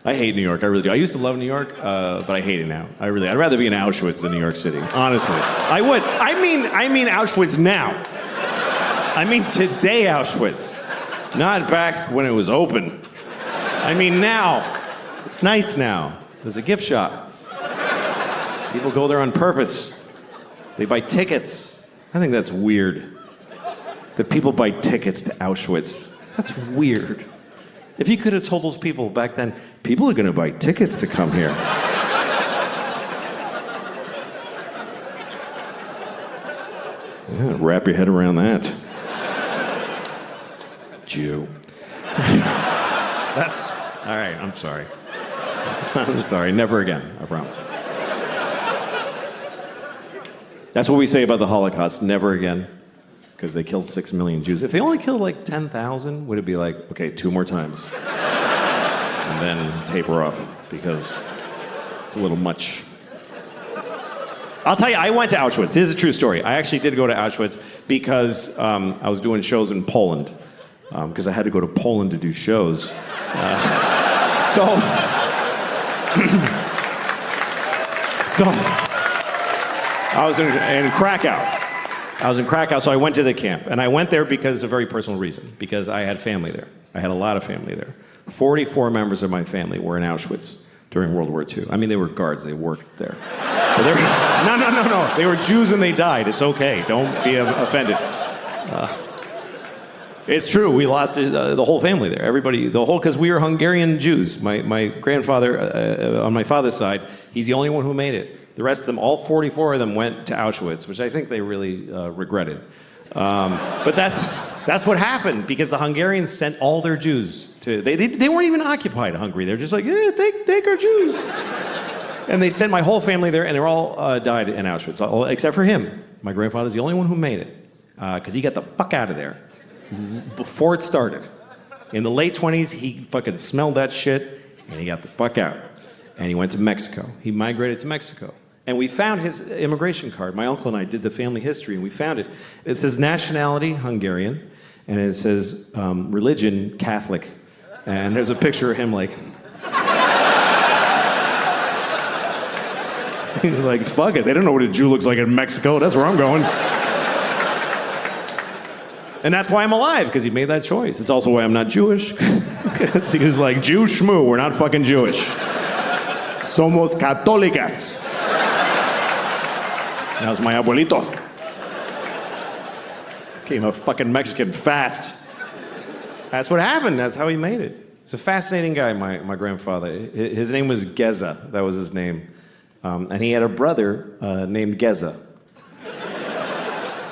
I hate New York. I really do. I used to love New York, but I hate it now. I'd rather be in Auschwitz than New York City. Honestly, I would. I mean Auschwitz now. I mean today Auschwitz, not back when it was open. I mean now. It's nice now. There's a gift shop. People go there on purpose. They buy tickets. I think that's weird. That people buy tickets to Auschwitz. That's weird. If you could have told those people back then, people are going to buy tickets to come here. Yeah, wrap your head around that. Jew. That's, all right, I'm sorry. I'm sorry, never again, I promise. That's what we say about the Holocaust, never again. Because they killed 6 million Jews. If they only killed like 10,000, would it be like, okay, 2 more times? And then taper off, because it's a little much. I'll tell you, I went to Auschwitz. Here's a true story. I actually did go to Auschwitz because I was doing shows in Poland. Because I had to go to Poland to do shows. So I was in Krakow. I was in Krakow, so I went to the camp. And I went there because of a very personal reason, because I had family there. I had a lot of family there. 44 members of my family were in Auschwitz during World War II. I mean, they were guards, they worked there. No. They were Jews and they died. It's okay, don't be offended. It's true, we lost the whole family there. Everybody, because we were Hungarian Jews. My grandfather, on my father's side, he's the only one who made it. The rest of them, all 44 of them, went to Auschwitz, which I think they really regretted. But that's what happened, because the Hungarians sent all their Jews to... They weren't even occupied Hungary. They're just like, yeah, take our Jews. And they sent my whole family there, and they all died in Auschwitz, except for him. My grandfather's the only one who made it, because he got the fuck out of there before it started. In the late 20s, he fucking smelled that shit, and he got the fuck out. And he went to Mexico. He migrated to Mexico. And we found his immigration card. My uncle and I did the family history, and we found it. It says nationality, Hungarian, and it says religion, Catholic. And there's a picture of him like... He's like, fuck it, they don't know what a Jew looks like in Mexico. That's where I'm going. And that's why I'm alive, because he made that choice. It's also why I'm not Jewish. He was like, Jew schmoo, we're not fucking Jewish. Somos católicas. That was my abuelito. Became a fucking Mexican fast. That's what happened. That's how he made it. He's a fascinating guy, my grandfather. His name was Geza. That was his name. And he had a brother named Geza.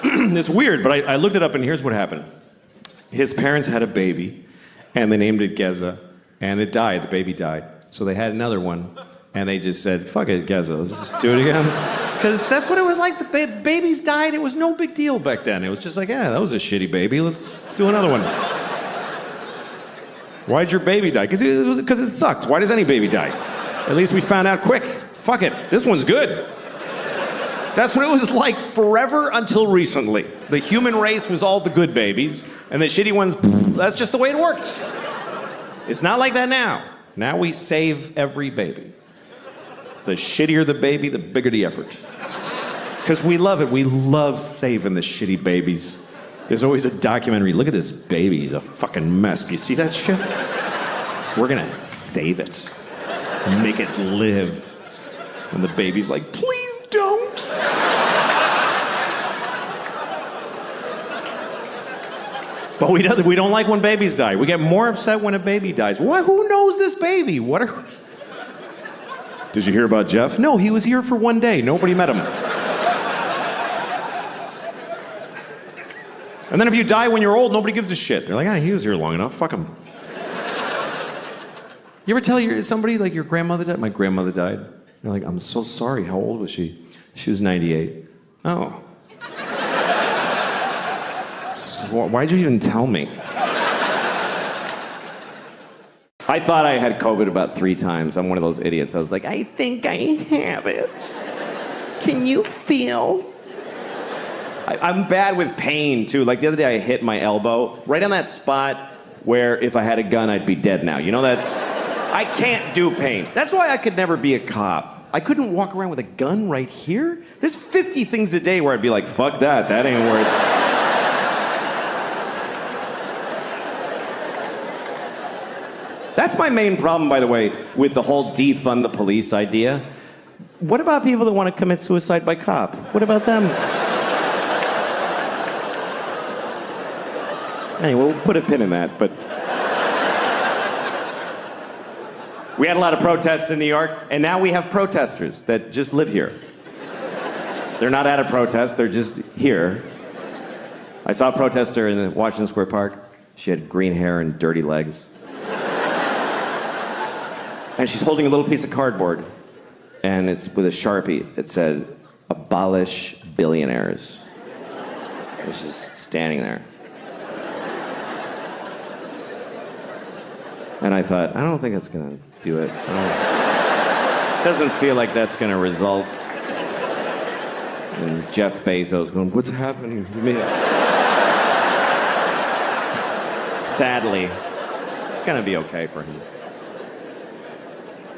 It's weird, but I looked it up, and here's what happened. His parents had a baby, and they named it Geza, and it died. The baby died. So they had another one, and they just said, fuck it, Geza, let's just do it again. Because that's what it was like. The babies died. It was no big deal back then. It was just like, yeah, that was a shitty baby. Let's do another one. Why'd your baby die? Because it sucked. Why does any baby die? At least we found out quick. Fuck it. This one's good. That's what it was like forever until recently. The human race was all the good babies, and the shitty ones, that's just the way it worked. It's not like that now. Now we save every baby. The shittier the baby, the bigger the effort. Because we love it. We love saving the shitty babies. There's always a documentary. Look at this baby. He's a fucking mess. Do you see that shit? We're going to save it. Make it live. And the baby's like, please don't. But we don't like when babies die. We get more upset when a baby dies. Why? Who knows this baby? Did you hear about Jeff? No, he was here for 1 day. Nobody met him. And then if you die when you're old, nobody gives a shit. They're like, he was here long enough. Fuck him. You ever tell somebody, like, your grandmother died? My grandmother died. They're like, I'm so sorry. How old was she? She was 98. Oh. So why'd you even tell me? I thought I had COVID about 3 times. I'm one of those idiots. I was like, I think I have it. Can you feel? I'm bad with pain, too. Like, the other day I hit my elbow right on that spot where if I had a gun, I'd be dead now. You know, I can't do pain. That's why I could never be a cop. I couldn't walk around with a gun right here. There's 50 things a day where I'd be like, fuck that ain't worth it. That's my main problem, by the way, with the whole defund the police idea. What about people that want to commit suicide by cop? What about them? Anyway, we'll put a pin in that, but... We had a lot of protests in New York, and now we have protesters that just live here. They're not at a protest, they're just here. I saw a protester in Washington Square Park. She had green hair and dirty legs. And she's holding a little piece of cardboard, and it's with a Sharpie. It said, "Abolish billionaires." And she's standing there. And I thought, I don't think that's gonna do it. It doesn't feel like that's gonna result in Jeff Bezos going, "What's happening to me?" Sadly, it's gonna be okay for him.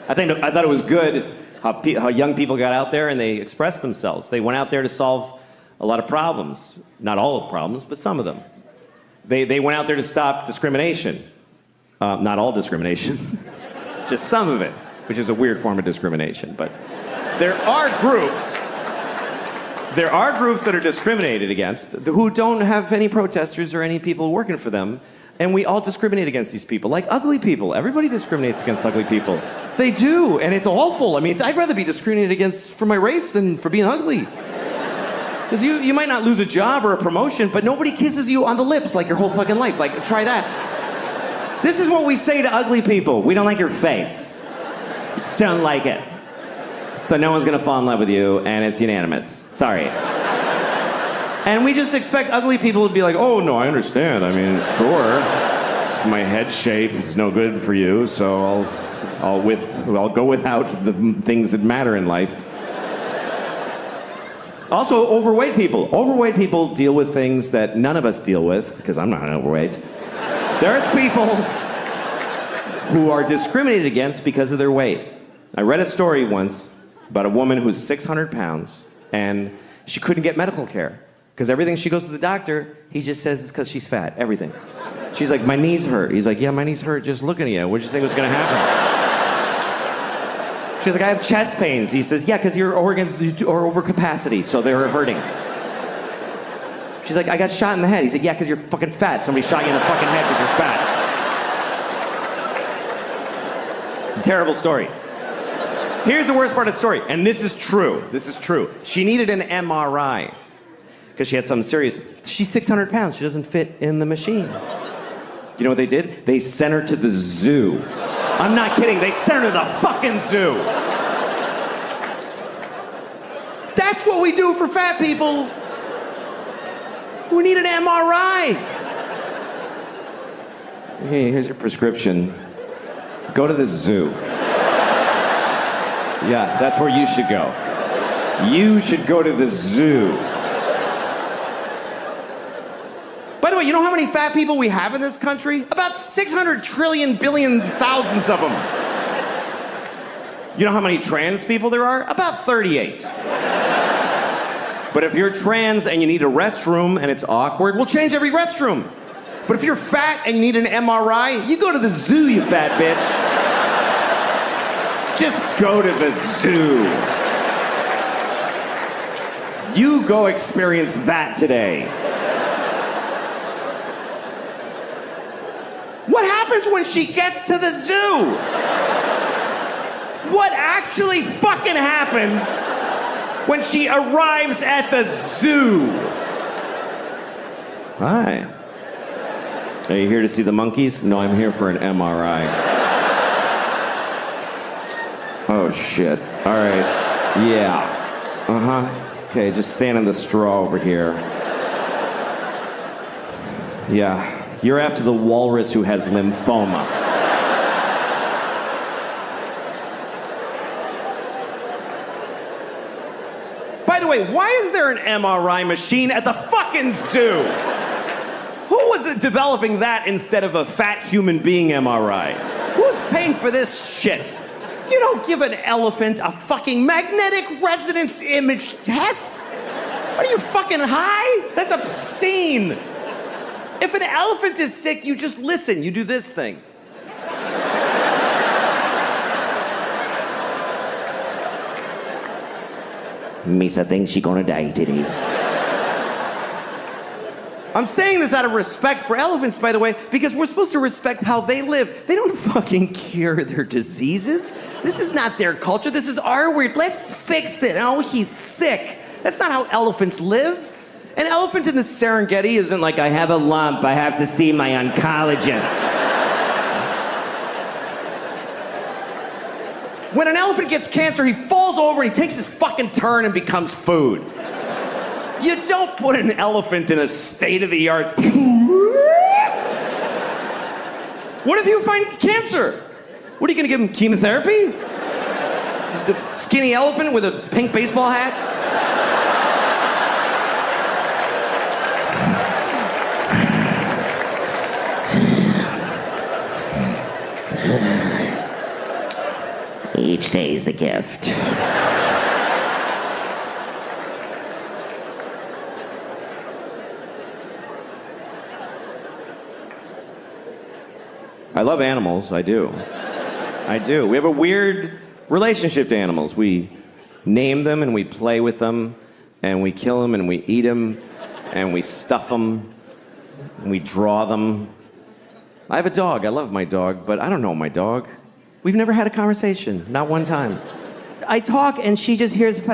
I thought it was good how young people got out there and they expressed themselves. They went out there to solve a lot of problems. Not all of the problems, but some of them. They went out there to stop discrimination. Not all discrimination, just some of it, which is a weird form of discrimination. But there are groups that are discriminated against who don't have any protesters or any people working for them. And we all discriminate against these people, like ugly people. Everybody discriminates against ugly people. They do, and it's awful. I mean, I'd rather be discriminated against for my race than for being ugly. Because you might not lose a job or a promotion, but nobody kisses you on the lips like your whole fucking life. Like, try that. This is what we say to ugly people. We don't like your face. We just don't like it. So no one's gonna fall in love with you, and it's unanimous. Sorry. And we just expect ugly people to be like, "Oh, no, I understand. I mean, sure. My head shape is no good for you, so I'll go without the things that matter in life." Also, overweight people. Overweight people deal with things that none of us deal with, because I'm not overweight. There's people who are discriminated against because of their weight. I read a story once about a woman who's 600 pounds, and she couldn't get medical care. Because everything she goes to the doctor, he just says it's because she's fat. Everything. She's like, "My knees hurt." He's like, "Yeah, my knees hurt just looking at you. What did you think was going to happen?" She's like, "I have chest pains." He says, "Yeah, because your organs are over capacity, so they're hurting." She's like, "I got shot in the head." He's like, "Yeah, because you're fucking fat. Somebody shot you in the fucking head because you're fat." It's a terrible story. Here's the worst part of the story, and this is true. This is true. She needed an MRI because she had something serious. She's 600 pounds. She doesn't fit in the machine. You know what they did? They sent her to the zoo. I'm not kidding. They sent her to the fucking zoo. That's what we do for fat people who need an MRI. Hey, here's your prescription. Go to the zoo. Yeah, that's where you should go. You should go to the zoo. By the way, you know how many fat people we have in this country? About 600 trillion billion thousands of them. You know how many trans people there are? About 38. But if you're trans and you need a restroom and it's awkward, we'll change every restroom. But if you're fat and you need an MRI, you go to the zoo, you fat bitch. Just go to the zoo. You go experience that today. What happens when she gets to the zoo? What actually fucking happens when she arrives at the zoo? Hi. Are you here to see the monkeys? No, I'm here for an MRI. Oh, shit. All right. Yeah. Uh-huh. Okay, just stand in the straw over here. Yeah. You're after the walrus who has lymphoma. By the way, why is there an MRI machine at the fucking zoo? Who was developing that instead of a fat human being MRI? Who's paying paying for this shit. You don't give an elephant a fucking magnetic resonance image test. What are you, fucking high? That's obscene. If an elephant is sick, you just listen. You do this thing. Misa thinks she's gonna die today. I'm saying this out of respect for elephants, by the way, because we're supposed to respect how they live. They don't fucking cure their diseases. This is not their culture. This is our weird. Let's fix it. Oh, he's sick. That's not how elephants live. An elephant in the Serengeti isn't like, I have a lump, I have to see my oncologist. When an elephant gets cancer, he falls over and he takes his fucking turn and becomes food. You don't put an elephant in a state-of-the-art... What if you find cancer? What, are you gonna give him chemotherapy? The skinny elephant with a pink baseball hat? Each day is a gift. I love animals, I do. I do. We have a weird relationship to animals. We name them and we play with them, and we kill them and we eat them, and we stuff them, and we draw them. I have a dog. I love my dog, but I don't know my dog. We've never had a conversation, not one time. I talk and she just hears She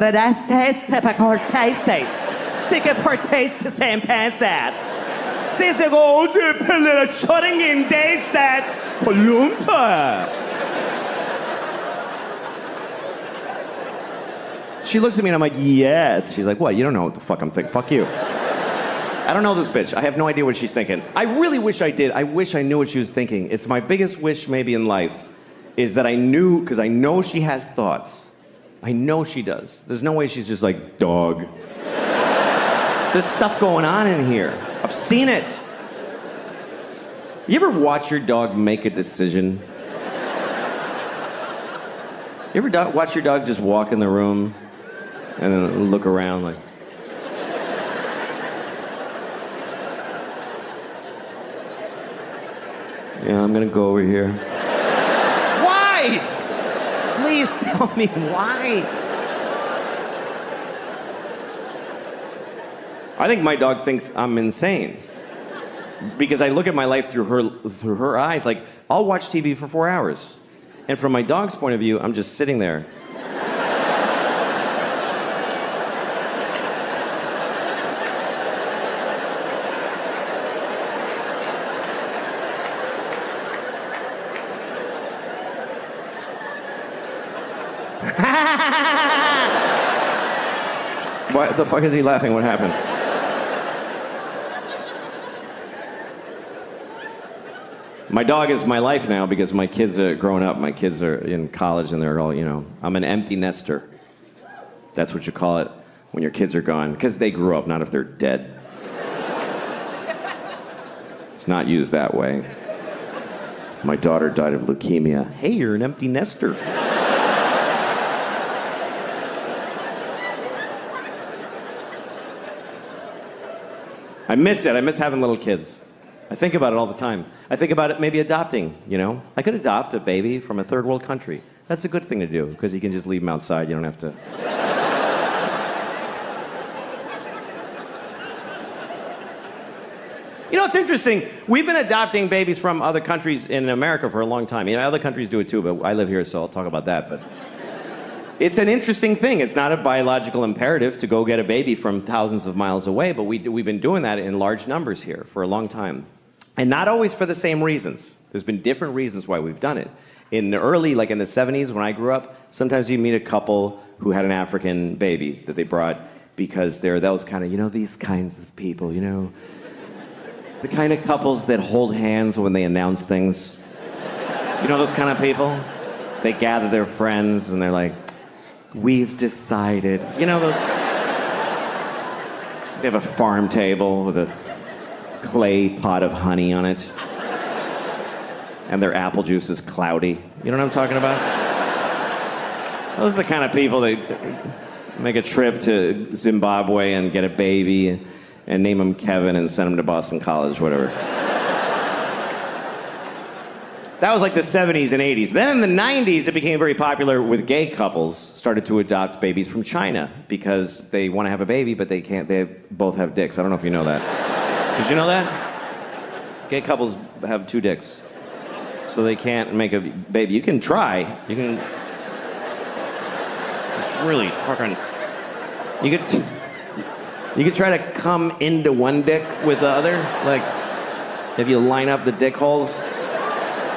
looks at me and I'm like, yes. She's like, what? You don't know what the fuck I'm thinking. Fuck you. I don't know this bitch. I have no idea what she's thinking. I really wish I did. I wish I knew what she was thinking. It's my biggest wish maybe in life is that I knew, because I know she has thoughts. I know she does. There's no way she's just like, dog. There's stuff going on in here. I've seen it. You ever watch your dog make a decision? You ever watch your dog just walk in the room and then look around like... Yeah, I'm gonna go over here. Why? Please tell me why. I think my dog thinks I'm insane. Because I look at my life through her eyes. Like, I'll watch TV for 4 hours. And from my dog's point of view, I'm just sitting there. Why the fuck is he laughing? What happened? My dog is my life now because my kids are growing up. My kids are in college and they're all, you know, I'm an empty nester. That's what you call it when your kids are gone, because they grew up, not if they're dead. It's not used that way. My daughter died of leukemia. Hey, you're an empty nester. I miss it. I miss having little kids. I think about it all the time. I think about it maybe adopting, you know? I could adopt a baby from a third world country. That's a good thing to do, because you can just leave them outside. You don't have to... You know, it's interesting. We've been adopting babies from other countries in America for a long time. You know, other countries do it too, but I live here, so I'll talk about that. But it's an interesting thing. It's not a biological imperative to go get a baby from thousands of miles away, but we've been doing that in large numbers here for a long time. And not always for the same reasons. There's been different reasons why we've done it. In the early, like in the 70s when I grew up, sometimes you meet a couple who had an African baby that they brought because they're those kind of, you know, these kinds of people, you know. The kind of couples that hold hands when they announce things. You know those kind of people? They gather their friends and they're like, we've decided. You know those? They have a farm table with a clay pot of honey on it. And their apple juice is cloudy. You know what I'm talking about? Those are the kind of people that make a trip to Zimbabwe and get a baby and name him Kevin and send him to Boston College, whatever. That was like the 70s and 80s. Then in the 90s, it became very popular with gay couples started to adopt babies from China because they want to have a baby, but they can't. They both have dicks. I don't know if you know that. Did you know that? Gay couples have 2 dicks, so they can't make a baby. You can try. You can just really fucking. You could try to come into one dick with the other, like if you line up the dick holes.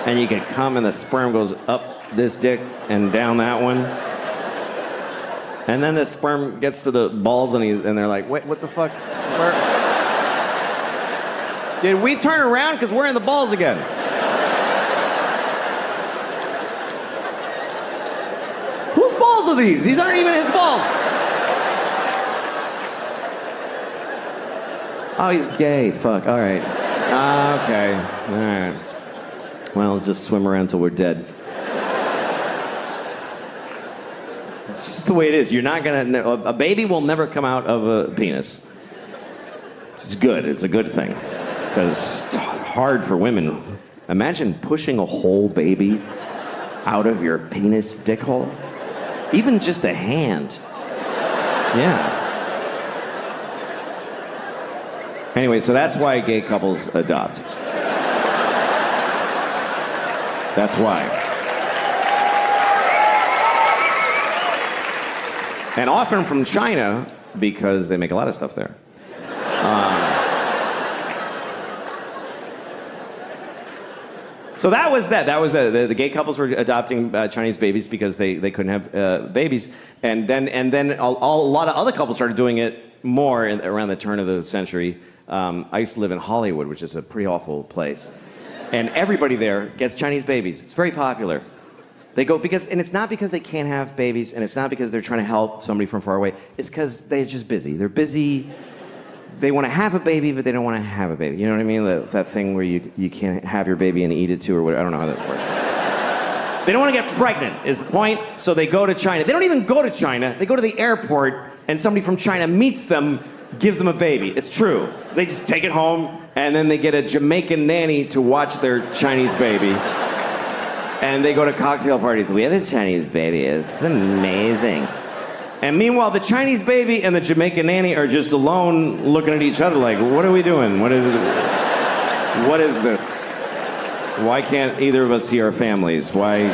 And you can come and the sperm goes up this dick and down that one. And then the sperm gets to the balls and they're like, wait, what the fuck? Did we turn around? Because we're in the balls again. Whose balls are these? These aren't even his balls. Oh, he's gay. Fuck, all right. Okay, all right. Well, let's just swim around till we're dead. It's just the way it is. You're not gonna. A baby will never come out of a penis. It's good. It's a good thing because it's hard for women. Imagine pushing a whole baby out of your penis dick hole. Even just a hand. Yeah. Anyway, so that's why gay couples adopt. That's why. And often from China, because they make a lot of stuff there. So that was that. That was the gay couples were adopting Chinese babies because they couldn't have babies. And then a lot of other couples started doing it more around the turn of the century. I used to live in Hollywood, which is a pretty awful place. And everybody there gets Chinese babies. It's very popular. They go and it's not because they can't have babies, and it's not because they're trying to help somebody from far away. It's because they're just busy. They're busy. They want to have a baby, but they don't want to have a baby. You know what I mean? That thing where you can't have your baby and eat it too, or whatever. I don't know how that works. They don't want to get pregnant, is the point. So they go to China. They don't even go to China. They go to the airport, and somebody from China meets them, gives them a baby. It's true. They just take it home, and then they get a Jamaican nanny to watch their Chinese baby. And they go to cocktail parties. We have a Chinese baby. It's amazing. And meanwhile, the Chinese baby and the Jamaican nanny are just alone looking at each other like, what are we doing? What is this? Why can't either of us see our families? Why?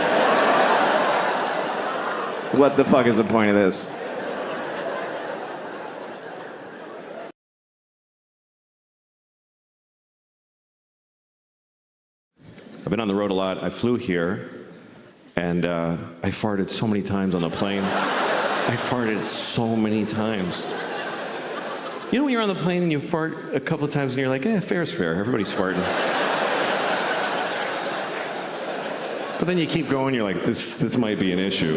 What the fuck is the point of this? I've been on the road a lot. I flew here, and I farted so many times on the plane. I farted so many times. You know when you're on the plane and you fart a couple of times and you're like, fair's fair. Everybody's farting. But then you keep going, you're like, this might be an issue.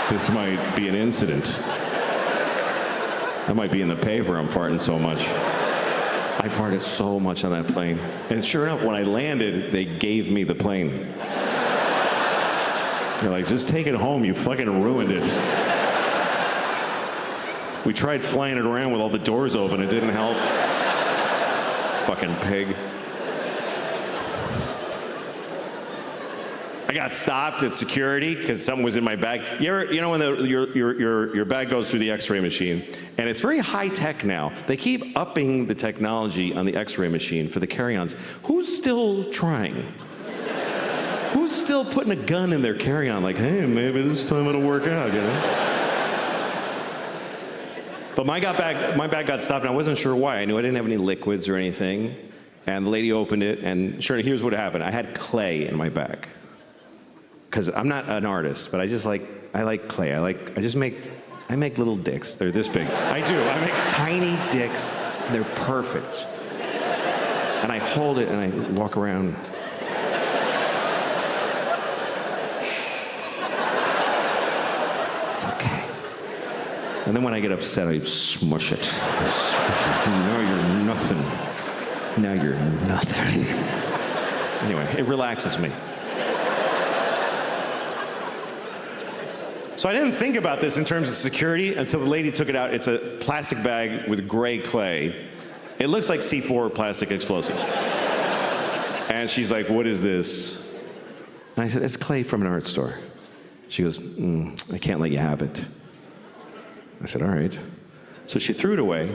This might be an incident. That might be in the paper, I'm farting so much. I farted so much on that plane. And sure enough, when I landed, they gave me the plane. They're like, just take it home, you fucking ruined it. We tried flying it around with all the doors open, it didn't help. Fucking pig. I got stopped at security because something was in my bag. You know when your bag goes through the X-ray machine, and it's very high tech now. They keep upping the technology on the X-ray machine for the carry-ons. Who's still trying? Who's still putting a gun in their carry-on? Like, hey, maybe this time it'll work out, you know? But my bag got stopped, and I wasn't sure why. I knew I didn't have any liquids or anything, and the lady opened it, and sure, here's what happened. I had clay in my bag. Because I'm not an artist, but I like clay. I make little dicks. They're this big. I do. I make tiny dicks. They're perfect. And I hold it and I walk around. It's okay. And then when I get upset, I smush it. Now you're nothing. Now you're nothing. Anyway, it relaxes me. So I didn't think about this in terms of security until the lady took it out. It's a plastic bag with gray clay. It looks like C4 plastic explosive. And she's like, what is this? And I said, it's clay from an art store. She goes, I can't let you have it. I said, all right. So she threw it away,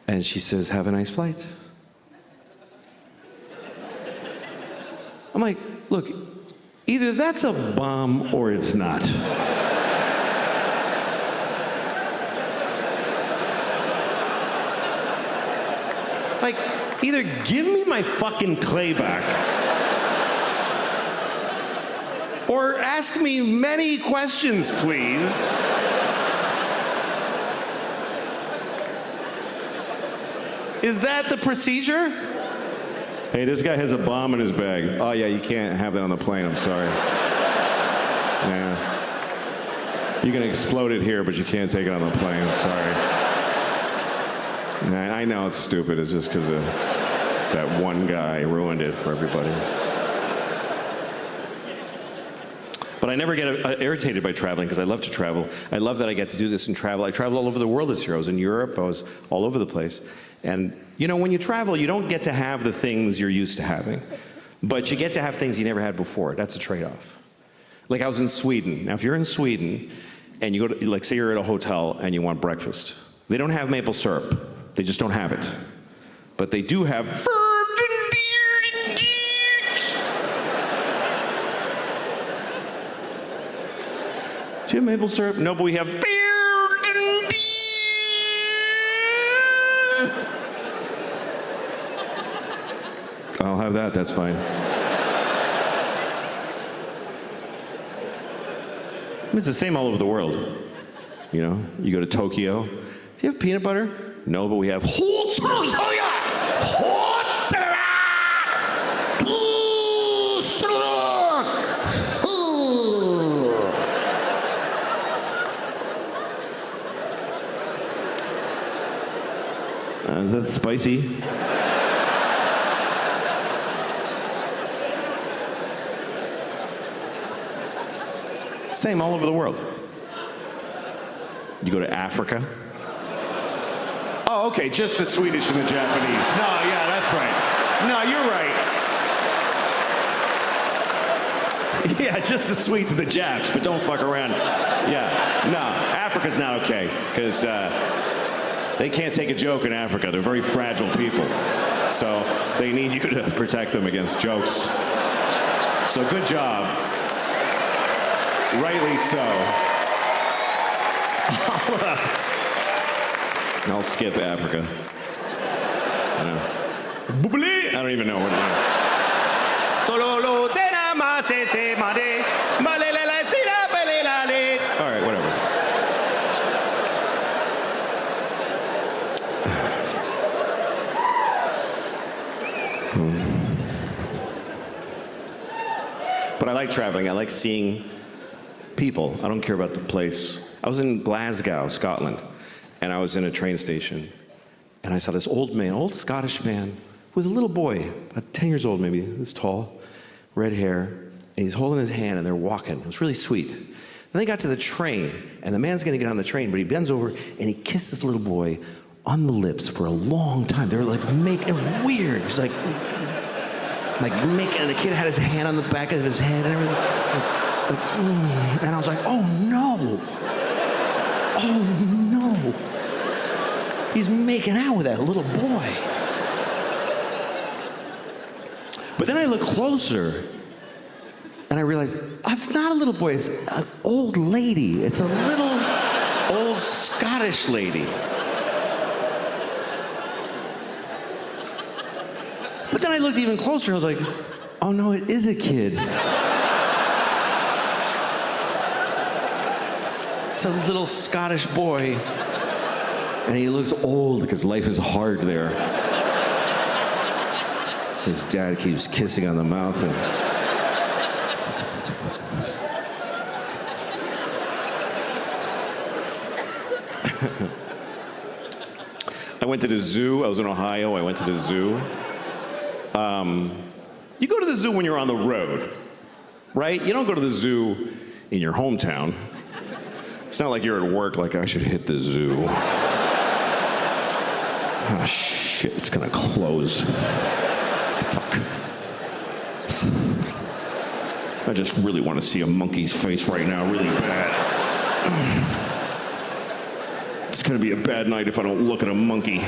and she says, have a nice flight. I'm like, look, either that's a bomb or it's not. Like, either give me my fucking clay back, or ask me many questions, please. Is that the procedure? Hey, this guy has a bomb in his bag. Oh yeah, you can't have that on the plane, I'm sorry. Yeah. You can explode it here, but you can't take it on the plane, I'm sorry. I know it's stupid, it's just because of that one guy ruined it for everybody. But I never get irritated by traveling because I love to travel. I love that I get to do this and travel. I traveled all over the world this year. I was in Europe, I was all over the place. And you know, when you travel, you don't get to have the things you're used to having, but you get to have things you never had before. That's a trade-off. Like I was in Sweden. Now, if you're in Sweden and you go to, like say you're at a hotel and you want breakfast, they don't have maple syrup. They just don't have it. But they do have do you have maple syrup? No, but we have I'll have that, that's fine. It's the same all over the world. You know, you go to Tokyo. Do you have peanut butter? No, but we have is that spicy? Same all over the world. You go to Africa. Oh, okay, just the Swedish and the Japanese. No, yeah, that's right. No, you're right. Yeah, just the Swedes and the Japs, but don't fuck around. Yeah, no, Africa's not okay, because they can't take a joke in Africa. They're very fragile people. So they need you to protect them against jokes. So good job. Rightly so. I'll skip Africa. I don't even know what it is. All right, whatever. But I like traveling. I like seeing people. I don't care about the place. I was in Glasgow, Scotland, and I was in a train station, and I saw this old man, old Scottish man, with a little boy, about 10 years old maybe, this tall, red hair, and he's holding his hand, and they're walking. It was really sweet. Then they got to the train, and the man's gonna get on the train, but he bends over, and he kissed this little boy on the lips for a long time. They were like making, it was weird. He's like making, and the kid had his hand on the back of his head and everything. And I was like, oh no. Oh no. He's making out with that little boy. But then I look closer and I realized, oh, it's not a little boy, it's an old lady. It's a little old Scottish lady. But then I looked even closer and I was like, oh no, it is a kid. It's a little Scottish boy, and he looks old because life is hard there. His dad keeps kissing on the mouth. And I went to the zoo. I was in Ohio. I went to the zoo. You go to the zoo when you're on the road, right? You don't go to the zoo in your hometown. It's not like you're at work like I should hit the zoo. Oh shit, it's gonna close. Fuck. I just really want to see a monkey's face right now, really bad. It's gonna be a bad night if I don't look at a monkey.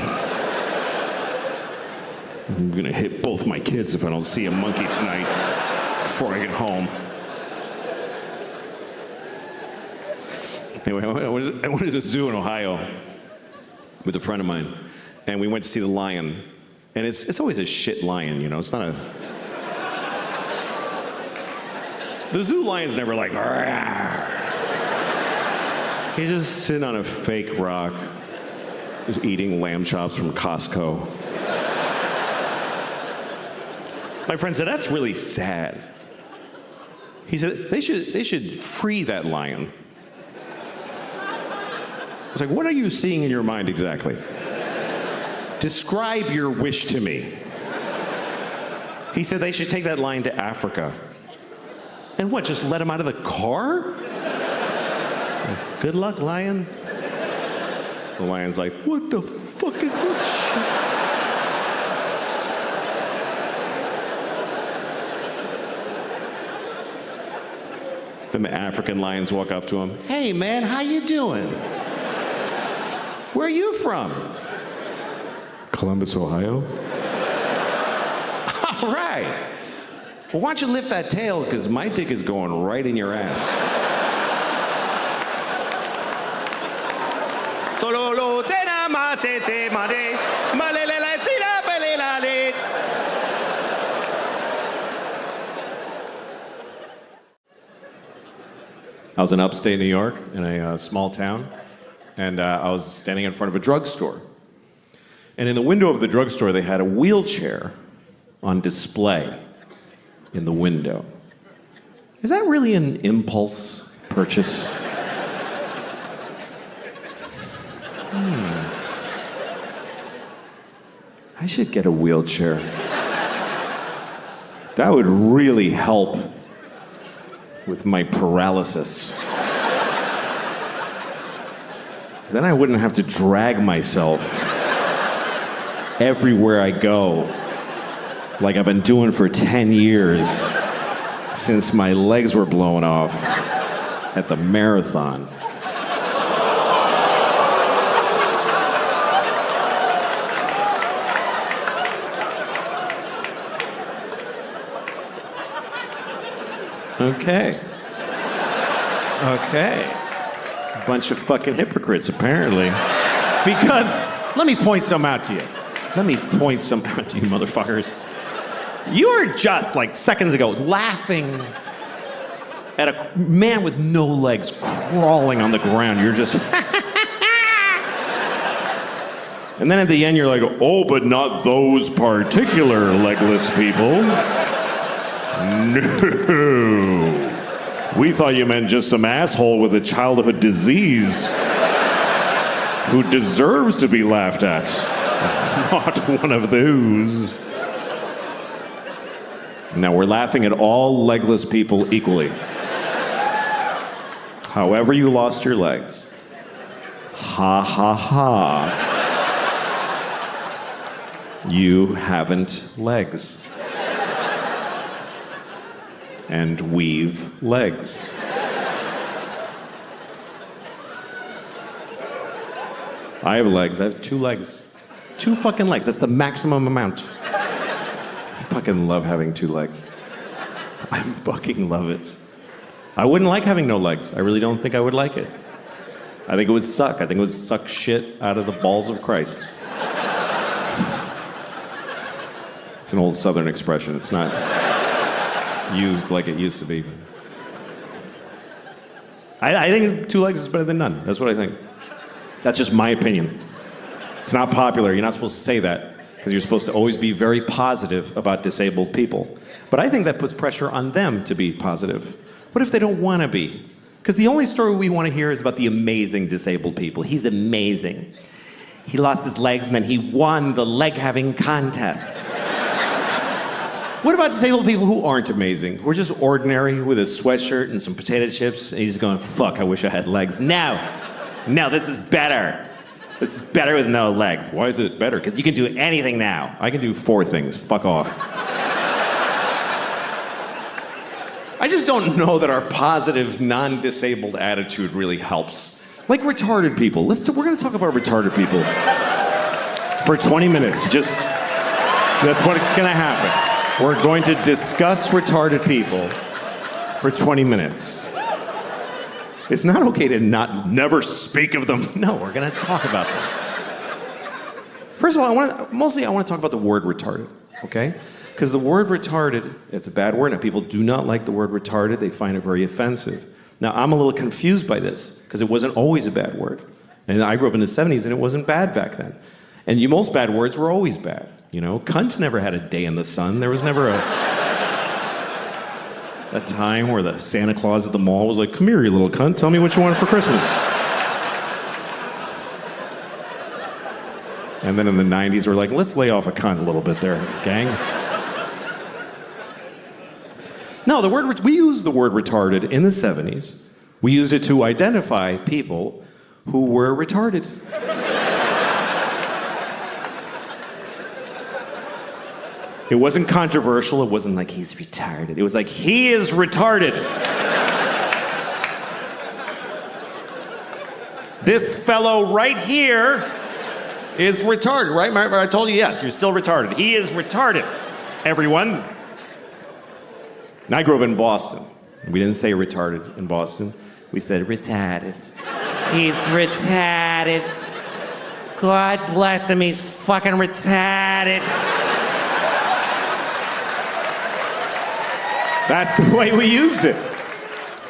I'm gonna hit both my kids if I don't see a monkey tonight before I get home. Anyway, I went to the zoo in Ohio with a friend of mine, and we went to see the lion. And it's always a shit lion, you know. It's not a. The zoo lion's never like. Rawr. He's just sitting on a fake rock, just eating lamb chops from Costco. My friend said, "That's really sad." He said, "They should free that lion." I was like, "What are you seeing in your mind exactly? Describe your wish to me." He said they should take that lion to Africa. And what, just let him out of the car? Good luck, lion. The lion's like, "What the fuck is this shit?" Then the African lions walk up to him. "Hey man, how you doing? Where are you from?" "Columbus, Ohio." "All right. Well, why don't you lift that tail, because my dick is going right in your ass." I was in upstate New York in a small town, and I was standing in front of a drugstore. And in the window of the drugstore, they had a wheelchair on display in the window. Is that really an impulse purchase? I should get a wheelchair. That would really help with my paralysis. Then I wouldn't have to drag myself everywhere I go, like I've been doing for 10 years since my legs were blown off at the marathon. Okay. Bunch of fucking hypocrites, apparently. Because, let me point some out to you. Let me point some out to you, motherfuckers. You were just, like, seconds ago, laughing at a man with no legs crawling on the ground. You're just... And then at the end, you're like, "Oh, but not those particular legless people. No. We thought you meant just some asshole with a childhood disease who deserves to be laughed at. Not one of those." Now, we're laughing at all legless people equally. However you lost your legs. Ha ha ha. You haven't legs. And we've legs. I have legs. I have 2 legs. 2 fucking legs. That's the maximum amount. I fucking love having 2 legs. I fucking love it. I wouldn't like having no legs. I really don't think I would like it. I think it would suck. I think it would suck shit out of the balls of Christ. It's an old Southern expression. It's not used like it used to be. I think 2 legs is better than none. That's what I think. That's just my opinion. It's not popular. You're not supposed to say that, because you're supposed to always be very positive about disabled people. But I think that puts pressure on them to be positive. What if they don't want to be? Because the only story we want to hear is about the amazing disabled people. He's amazing. He lost his legs and then he won the leg-having contest. What about disabled people who aren't amazing? Who are just ordinary with a sweatshirt and some potato chips, and he's going, fuck, I wish I had legs. No, this is better. This is better with no legs. Why is it better? Because you can do anything now. I can do 4 things. Fuck off. I just don't know that our positive, non-disabled attitude really helps. Like retarded people. We're going to talk about retarded people for 20 minutes. That's what's going to happen. We're going to discuss retarded people for 20 minutes. It's not okay to never speak of them. No, we're going to talk about them. First of all, I want to talk about the word retarded, okay? Because the word retarded, it's a bad word. Now, people do not like the word retarded. They find it very offensive. Now, I'm a little confused by this, because it wasn't always a bad word. And I grew up in the 70s, and it wasn't bad back then. And most bad words were always bad. You know, cunt never had a day in the sun. There was never a time where the Santa Claus at the mall was like, come here, you little cunt, tell me what you want for Christmas. And then in the 90s, we're like, let's lay off a cunt a little bit there, gang. No, we used the word retarded in the 70s. We used it to identify people who were retarded. It wasn't controversial. It wasn't like he's retarded. It was like, he is retarded. This fellow right here is retarded, right? I told you, yes, you're still retarded. He is retarded, everyone. And I grew up in Boston. We didn't say retarded in Boston. We said retarded. He's retarded. God bless him, he's fucking retarded. That's the way we used it.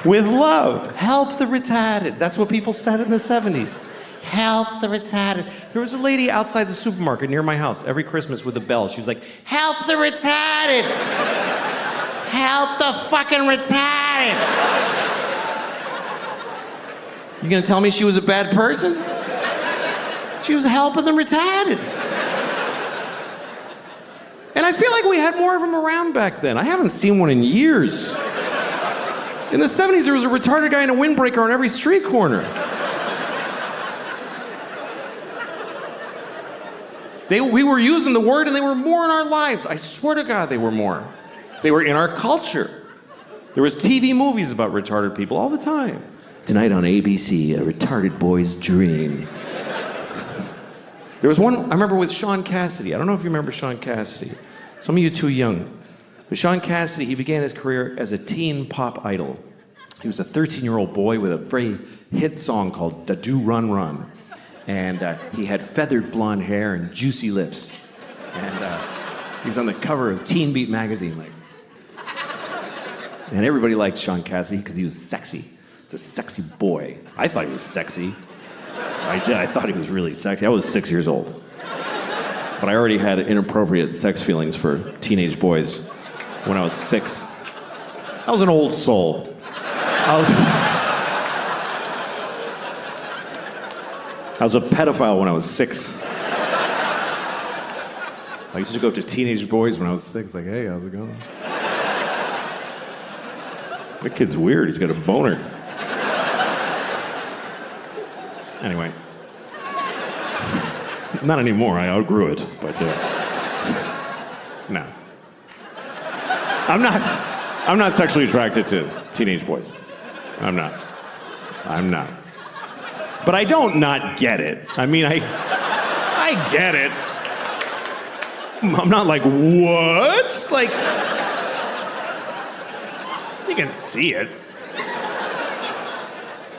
With love. Help the retarded. That's what people said in the 70s. Help the retarded. There was a lady outside the supermarket near my house every Christmas with a bell. She was like, help the retarded. Help the fucking retarded. You gonna tell me she was a bad person? She was helping the retarded. And I feel like we had more of them around back then. I haven't seen one in years. In the 70s, there was a retarded guy in a windbreaker on every street corner. We were using the word, and they were more in our lives. I swear to God, they were more. They were in our culture. There was TV movies about retarded people all the time. Tonight on ABC, a retarded boy's dream. There was one, I remember with Sean Cassidy. I don't know if you remember Sean Cassidy. Some of you too young. But Sean Cassidy, he began his career as a teen pop idol. He was a 13-year-old boy with a very hit song called Da Do Run Run. And he had feathered blonde hair and juicy lips. And he's on the cover of Teen Beat magazine, like. And everybody liked Sean Cassidy because he was sexy. He's a sexy boy. I thought he was sexy. I thought he was really sexy. I was 6 years old. But I already had inappropriate sex feelings for teenage boys when I was 6. I was an old soul. I was a pedophile when I was 6. I used to go up to teenage boys when I was 6, like, hey, how's it going? That kid's weird, he's got a boner. Anyway. Not anymore, I outgrew it, but no. I'm not sexually attracted to teenage boys. I'm not. But I don't not get it. I mean, I get it. I'm not like, what? Like, you can see it.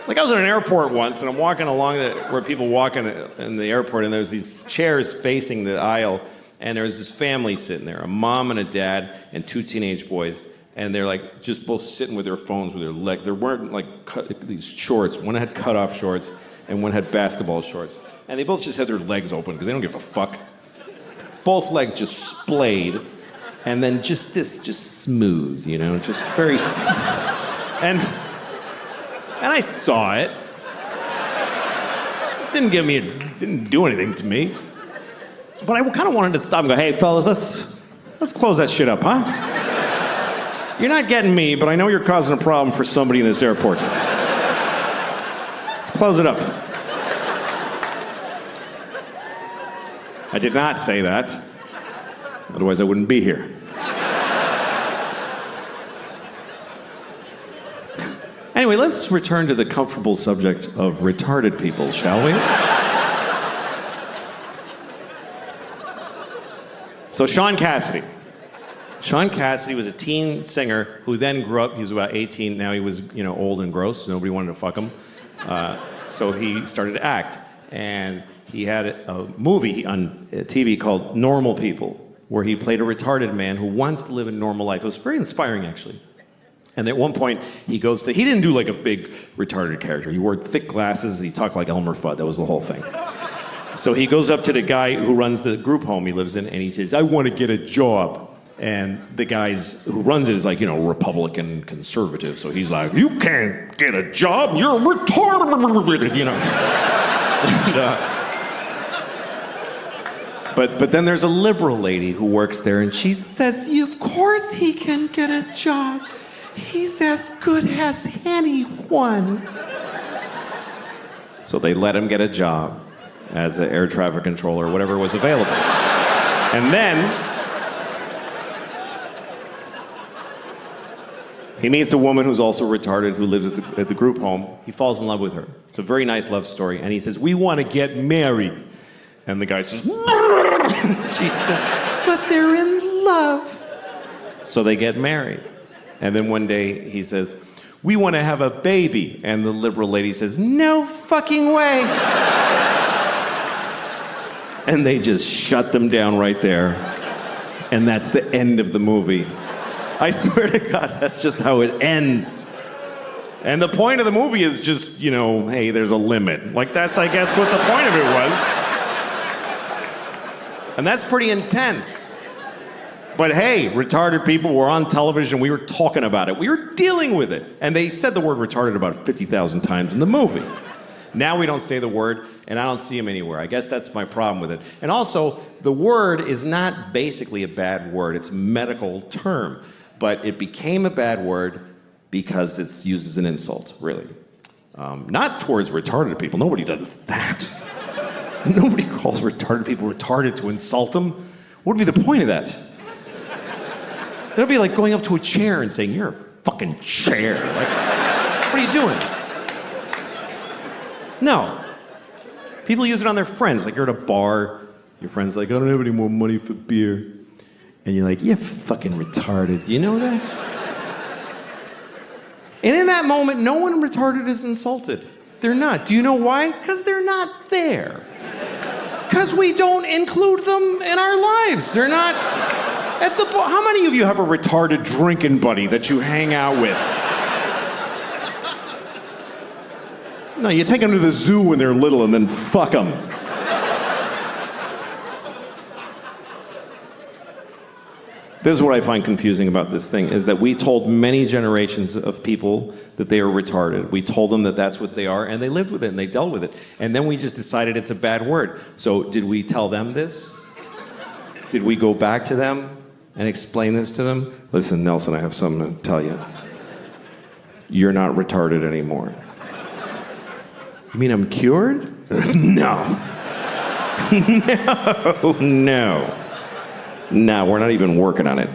Like, I was in an airport once, and I'm walking along where people walk in the airport, and there's these chairs facing the aisle, and there's this family sitting there, a mom and a dad and 2 teenage boys, and they're like just both sitting with their phones with their legs. They're wearing like these shorts. One had cut-off shorts, and one had basketball shorts. And they both just had their legs open because they don't give a fuck. Both legs just splayed, and then just smooth, you know, just very. And I saw it. It didn't do anything to me. But I kind of wanted to stop and go, hey, fellas, Let's close that shit up, huh? You're not getting me, but I know you're causing a problem for somebody in this airport. Let's close it up. I did not say that. Otherwise, I wouldn't be here. Anyway, let's return to the comfortable subject of retarded people, shall we? So Sean Cassidy. Sean Cassidy was a teen singer who then grew up. He was about 18. Now he was, old and gross. Nobody wanted to fuck him. So he started to act. And he had a movie on TV called Normal People, where he played a retarded man who wants to live a normal life. It was very inspiring, actually. And at one point, he didn't do like a big retarded character. He wore thick glasses. He talked like Elmer Fudd. That was the whole thing. So he goes up to the guy who runs the group home he lives in, and he says, I want to get a job. And the guys who runs it is like, Republican conservative. So he's like, you can't get a job. You're retarded, And, But then there's a liberal lady who works there, and she says, of course he can get a job. He's as good as anyone. So they let him get a job as an air traffic controller, whatever was available. And then he meets a woman who's also retarded who lives at the group home. He falls in love with her. It's a very nice love story. And he says, we want to get married. And the guy says, she said, but they're in love. So they get married. And then one day he says, we want to have a baby. And the liberal lady says, no fucking way. And they just shut them down right there. And that's the end of the movie. I swear to God, that's just how it ends. And the point of the movie is just, hey, there's a limit. Like, that's, I guess, what the point of it was. And that's pretty intense. But hey, retarded people were on television. We were talking about it. We were dealing with it. And they said the word retarded about 50,000 times in the movie. Now we don't say the word, and I don't see them anywhere. I guess that's my problem with it. And also, the word is not basically a bad word. It's a medical term. But it became a bad word because it's used as an insult, really. Not towards retarded people. Nobody does that. Nobody calls retarded people retarded to insult them. What would be the point of that? That would be like going up to a chair and saying, you're a fucking chair. Like, what are you doing? No. People use it on their friends. Like, you're at a bar, your friend's like, I don't have any more money for beer. And you're like, you're fucking retarded. Do you know that? And in that moment, no one retarded is insulted. They're not. Do you know why? Because they're not there. Because we don't include them in our lives. They're not at the bar. How many of you have a retarded drinking buddy that you hang out with? No, you take them to the zoo when they're little and then fuck them. This is what I find confusing about this thing, is that we told many generations of people that they are retarded. We told them that that's what they are, and they lived with it, and they dealt with it. And then we just decided it's a bad word. So did we tell them this? Did we go back to them and explain this to them? Listen, Nelson, I have something to tell you. You're not retarded anymore. You mean I'm cured? No. No. No, we're not even working on it.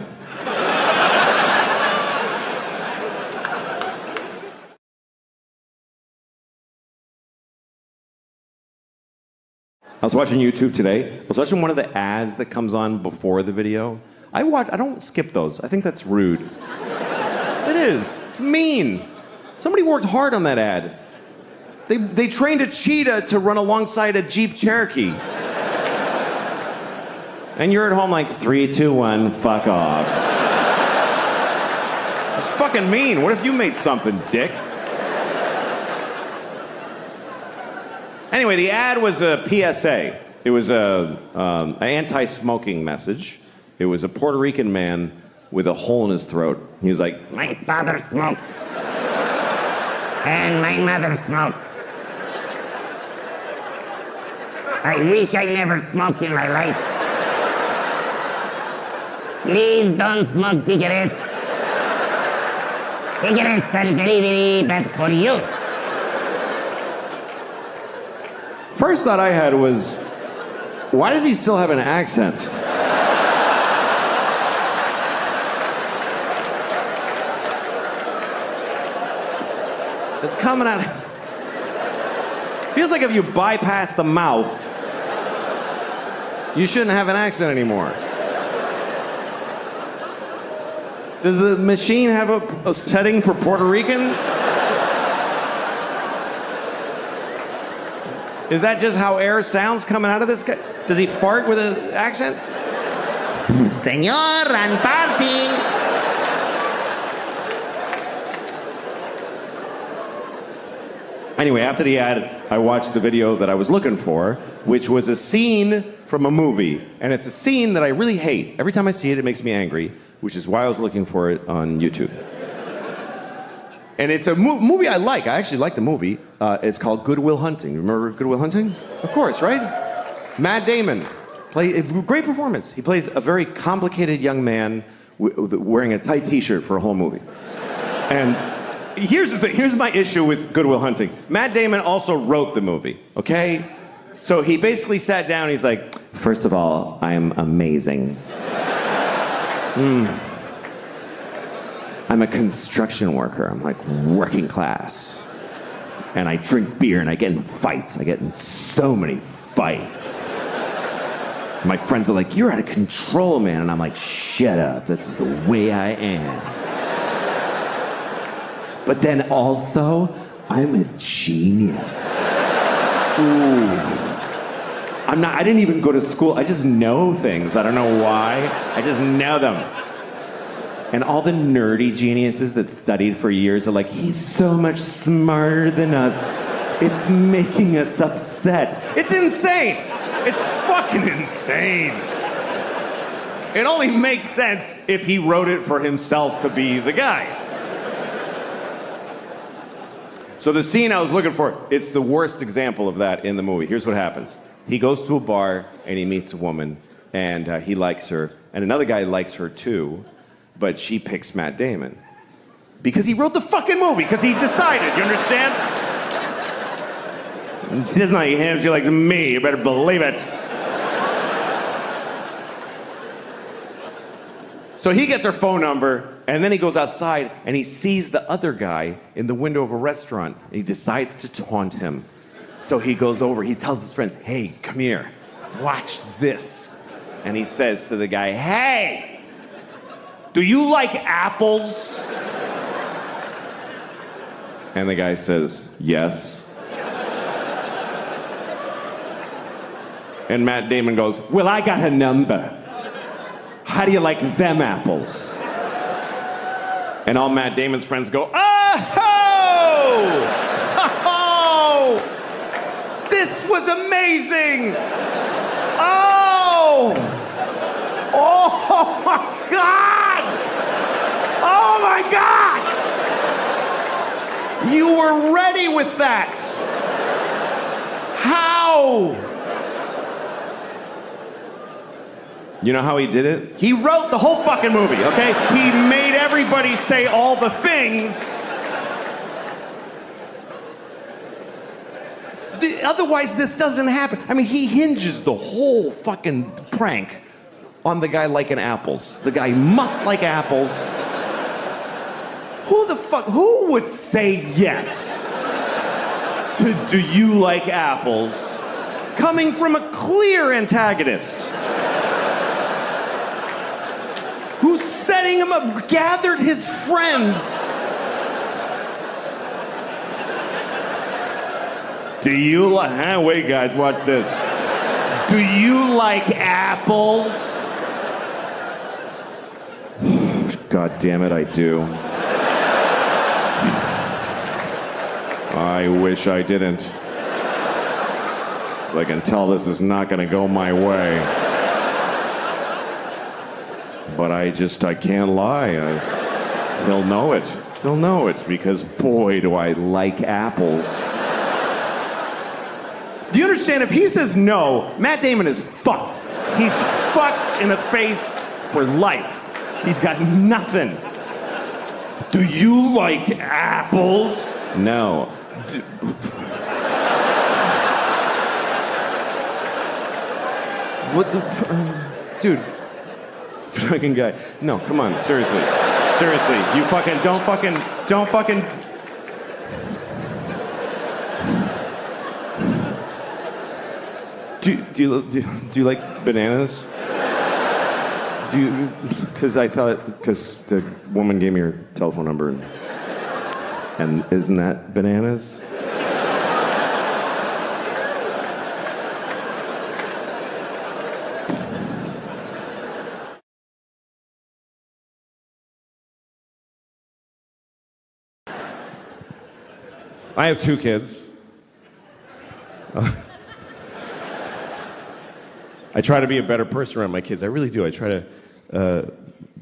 I was watching YouTube today. I was watching one of the ads that comes on before the video. I don't skip those. I think that's rude. It is. It's mean. Somebody worked hard on that ad. They trained a cheetah to run alongside a Jeep Cherokee. And you're at home like, 3, 2, 1, fuck off. It's fucking mean. What if you made something, dick? Anyway, the ad was a PSA. It was an anti-smoking message. It was a Puerto Rican man with a hole in his throat. He was like, My father smoked. And my mother smoked. I wish I never smoked in my life. Please don't smoke cigarettes. Cigarettes are very, very bad for you. First thought I had was, why does he still have an accent? It's coming out. Feels like if you bypass the mouth, you shouldn't have an accent anymore. Does the machine have a setting for Puerto Rican? Is that just how air sounds coming out of this guy? Does he fart with an accent? Señor, I'm farting. Anyway, after the ad, I watched the video that I was looking for, which was a scene from a movie. And it's a scene that I really hate. Every time I see it, it makes me angry, which is why I was looking for it on YouTube. And it's a movie I like. I actually like the movie. It's called Good Will Hunting. Remember Good Will Hunting? Of course, right? Matt Damon. Great performance. He plays a very complicated young man wearing a tight t-shirt for a whole movie. And here's the thing. Here's my issue with Good Will Hunting. Matt Damon also wrote the movie, okay? So he basically sat down and he's like, first of all, I'm amazing. I'm a construction worker. I'm like working class. And I drink beer and I get in fights. I get in so many fights. My friends are like, you're out of control, man. And I'm like, shut up. This is the way I am. But then also, I'm a genius. Ooh. I didn't even go to school. I just know things. I don't know why. I just know them. And all the nerdy geniuses that studied for years are like, he's so much smarter than us. It's making us upset. It's insane. It's fucking insane. It only makes sense if he wrote it for himself to be the guy. So the scene I was looking for, it's the worst example of that in the movie. Here's what happens. He goes to a bar and he meets a woman and he likes her. And another guy likes her too, but she picks Matt Damon. Because he wrote the fucking movie, because he decided, you understand? She doesn't like him, she likes me, you better believe it. So he gets her phone number, and then he goes outside, and he sees the other guy in the window of a restaurant, and he decides to taunt him. So he goes over, he tells his friends, hey, come here, watch this. And he says to the guy, hey, do you like apples? And the guy says, yes. And Matt Damon goes, well, I got a number. How do you like them apples? And all Matt Damon's friends go, oh! Oh! This was amazing! Oh! Oh my God! Oh my God! You were ready with that! How? You know how he did it? He wrote the whole fucking movie, okay? He made everybody say all the things. Otherwise, this doesn't happen. I mean, he hinges the whole fucking prank on the guy liking apples. The guy must like apples. Who would say yes to do you like apples coming from a clear antagonist? Who's setting him up, gathered his friends. Do you like, wait guys, watch this. Do you like apples? God damn it, I do. I wish I didn't. 'Cause I can tell this is not gonna go my way. But I can't lie. He'll know it. He'll know it because boy, do I like apples. Do you understand? If he says no, Matt Damon is fucked. He's fucked in the face for life. He's got nothing. Do you like apples? No. What the dude? Fucking guy. No, come on, seriously. Seriously, you don't fucking. Do you like bananas? Because the woman gave me her telephone number, and isn't that bananas? I have 2 kids. I try to be a better person around my kids. I really do. I try to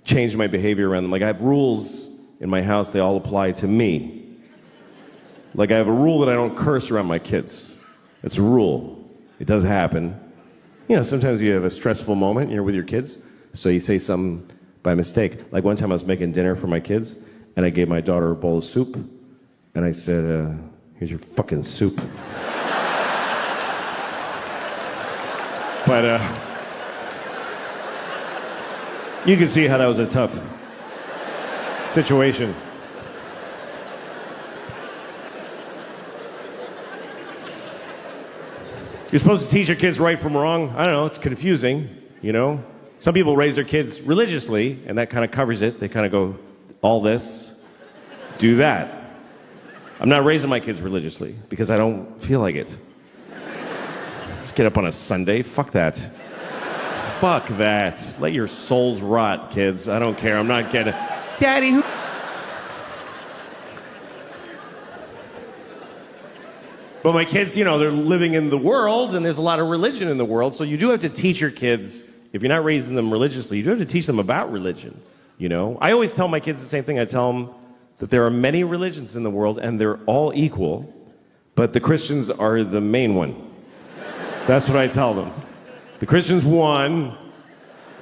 change my behavior around them. Like, I have rules in my house. They all apply to me. Like, I have a rule that I don't curse around my kids. It's a rule. It does happen. You know, sometimes you have a stressful moment, you're with your kids, so you say something by mistake. Like, one time I was making dinner for my kids, and I gave my daughter a bowl of soup, and I said, here's your fucking soup. But you can see how that was a tough situation. You're supposed to teach your kids right from wrong. I don't know, it's confusing, you know? Some people raise their kids religiously, and that kind of covers it. They kind of go, all this, do that. I'm not raising my kids religiously because I don't feel like it. Just get up on a Sunday. Fuck that. Fuck that. Let your souls rot, kids. I don't care. I'm not getting... Daddy, who... But my kids, you know, they're living in the world, and there's a lot of religion in the world, so you do have to teach your kids, if you're not raising them religiously, you do have to teach them about religion, you know? I always tell my kids the same thing. I tell them that there are many religions in the world, and they're all equal, but the Christians are the main one. That's what I tell them. The Christians won.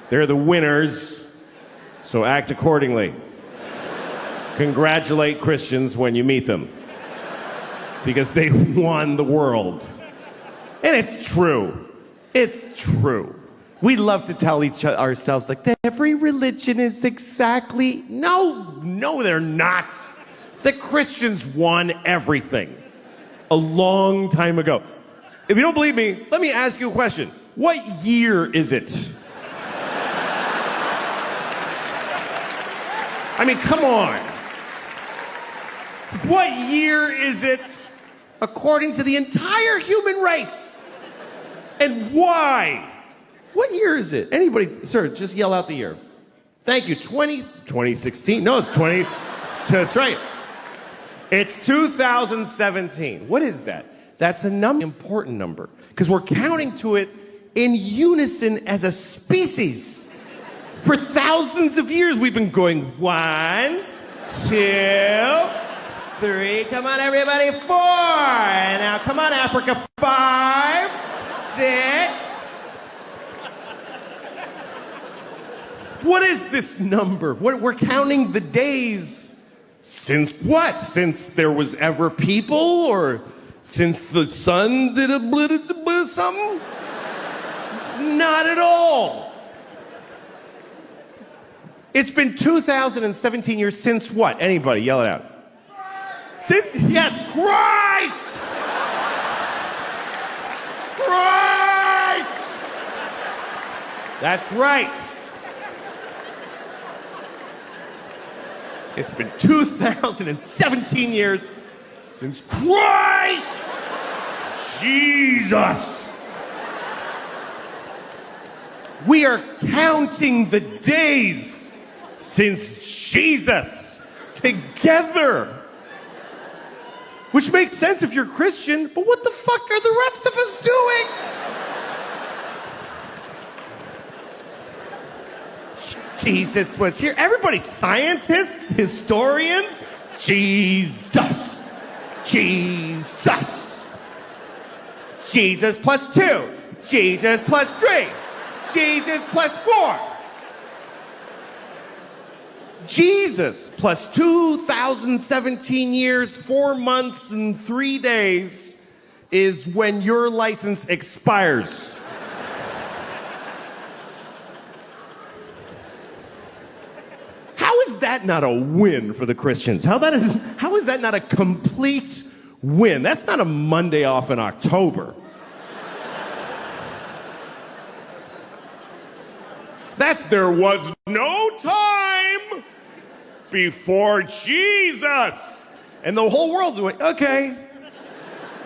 They're the winners, so act accordingly. Congratulate Christians when you meet them, because they won the world. And it's true. It's true. We love to tell ourselves, like, every religion is exactly... No, they're not. The Christians won everything a long time ago. If you don't believe me, let me ask you a question. What year is it? I mean, come on. What year is it according to the entire human race? And why? What year is it? Anybody, sir, just yell out the year. Thank you. 2016. No, it's 20. That's right. It's 2017. What is that? That's a important number, because we're counting to it in unison as a species. For thousands of years, we've been going 1, 2, 3. Come on, everybody. 4. And now, come on, Africa. 5, 6. What is this number? We're counting the days since what? Since there was ever people, or since the sun did a something? Not at all. It's been 2017 years since what? Anybody, yell it out. Yes, Christ! Christ! That's right. It's been 2017 years since Christ Jesus. We are counting the days since Jesus together. Which makes sense if you're Christian, but what the fuck are the rest of us doing? Jesus was here. Everybody, scientists, historians, Jesus. Jesus. Jesus plus 2. Jesus plus 3. Jesus plus 4. Jesus plus 2017 years, 4 months, and 3 days is when your license expires. How is that not a win for the Christians? How is that not a complete win? That's not a Monday off in October. That's there was no time before Jesus. And the whole world's going, okay,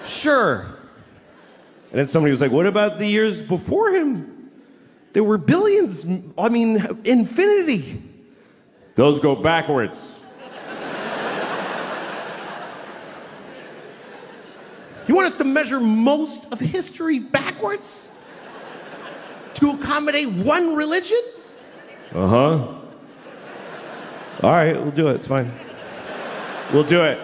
sure. And then somebody was like, what about the years before him? There were billions, infinity. Those go backwards. You want us to measure most of history backwards? To accommodate one religion? Uh-huh. All right, we'll do it. It's fine. We'll do it.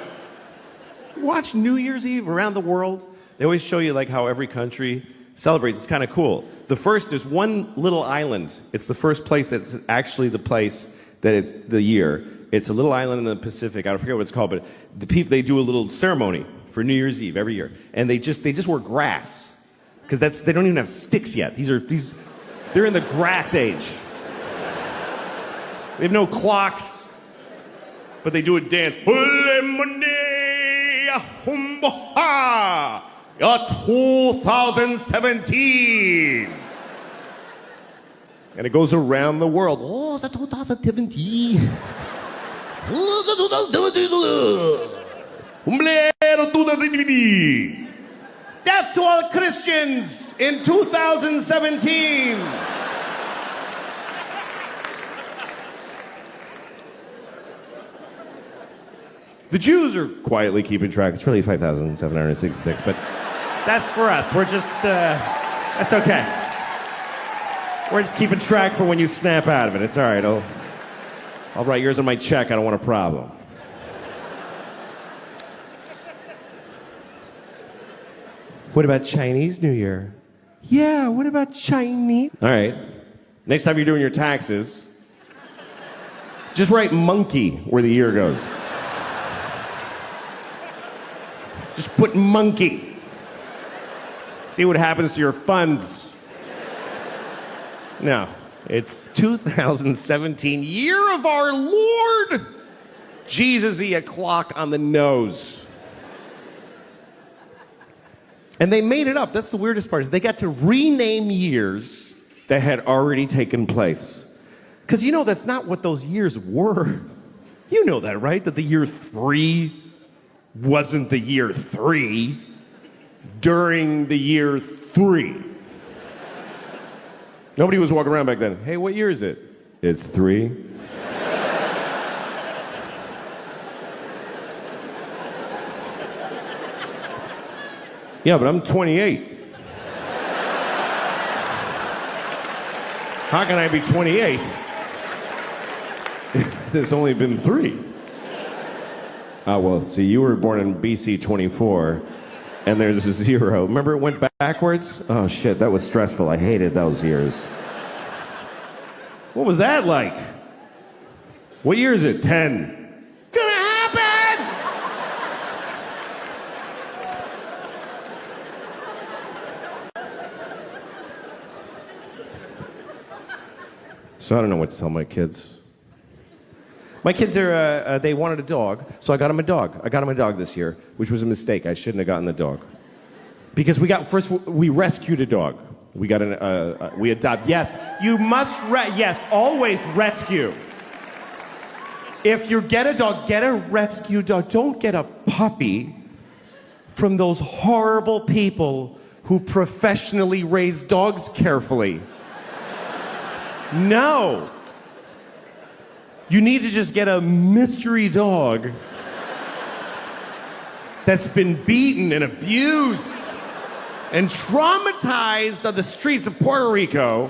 Watch New Year's Eve around the world. They always show you like how every country celebrates. It's kind of cool. There's one little island. It's the first place that's actually the place that it's the year. It's a little island in the Pacific. I forget what it's called, but they do a little ceremony for New Year's Eve every year, and they just wear grass because they don't even have sticks yet. They're in the grass age. They have no clocks, but they do a dance. 2017. And it goes around the world. Oh, it's 2017. Death to all Christians in 2017. The Jews are quietly keeping track. It's really 5,766, but that's for us. We're just, that's okay. We're just keeping track for when you snap out of it. It's all right. I'll write yours on my check. I don't want a problem. What about Chinese New Year? Yeah, what about Chinese? All right. Next time you're doing your taxes, just write monkey where the year goes. Just put monkey. See what happens to your funds. No, it's 2017, year of our Lord. Jesus-y, a clock on the nose. And they made it up. That's the weirdest part, is they got to rename years that had already taken place. Because that's not what those years were. You know that, right? That the year 3 wasn't the year 3 during the year 3. Nobody was walking around back then. Hey, what year is it? It's 3. Yeah, but I'm 28. How can I be 28? There's only been 3. Oh, well, see, you were born in BC 24, and there's a 0. Remember it went backwards? Oh, shit, that was stressful. I hated those years. What was that like? What year is it? 10. Gonna happen! So I don't know what to tell my kids. My kids they wanted a dog, so I got them a dog. I got them a dog this year, which was a mistake. I shouldn't have gotten the dog. Because we rescued a dog. We got we adopt. Yes, you must, yes, always rescue. If you get a dog, get a rescue dog. Don't get a puppy from those horrible people who professionally raise dogs carefully. No. You need to just get a mystery dog that's been beaten and abused and traumatized on the streets of Puerto Rico